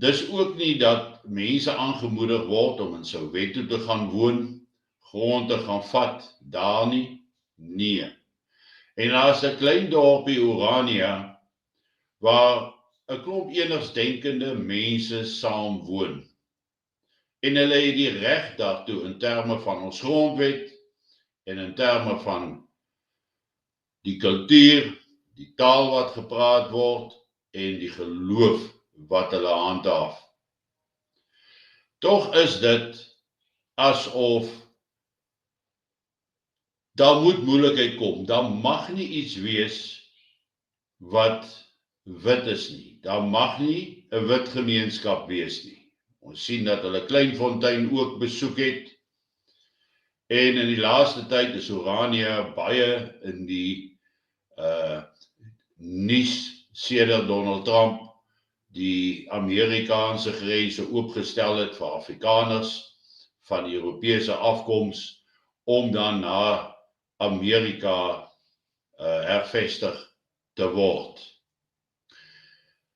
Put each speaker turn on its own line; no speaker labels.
Dis ook nie dat mense aangemoedig word om in Soweto te gaan woon, grond te gaan vat, daar nie. Nee. En daar's 'n klein dorpie Orania, waar 'n klomp enigsdenkende mense saam woon. En hulle het die reg daartoe in terme van ons grondwet en in terme van die kultuur, die taal wat gepraat word en die geloof wat hulle handhaaf. Tog is dit asof daar moet moeilikheid kom. Daar mag nie iets wees wat wit is nie. Daar mag nie 'n wit gemeenskap wees nie. Ons sien dat hulle Kleinfontein ook besoek het. En in die laaste tyd is Orania baie in die nuus sedert Donald Trump die Amerikaanse grense oopgestel het vir Afrikaners van Europese afkoms om dan na Amerika hervestig te word.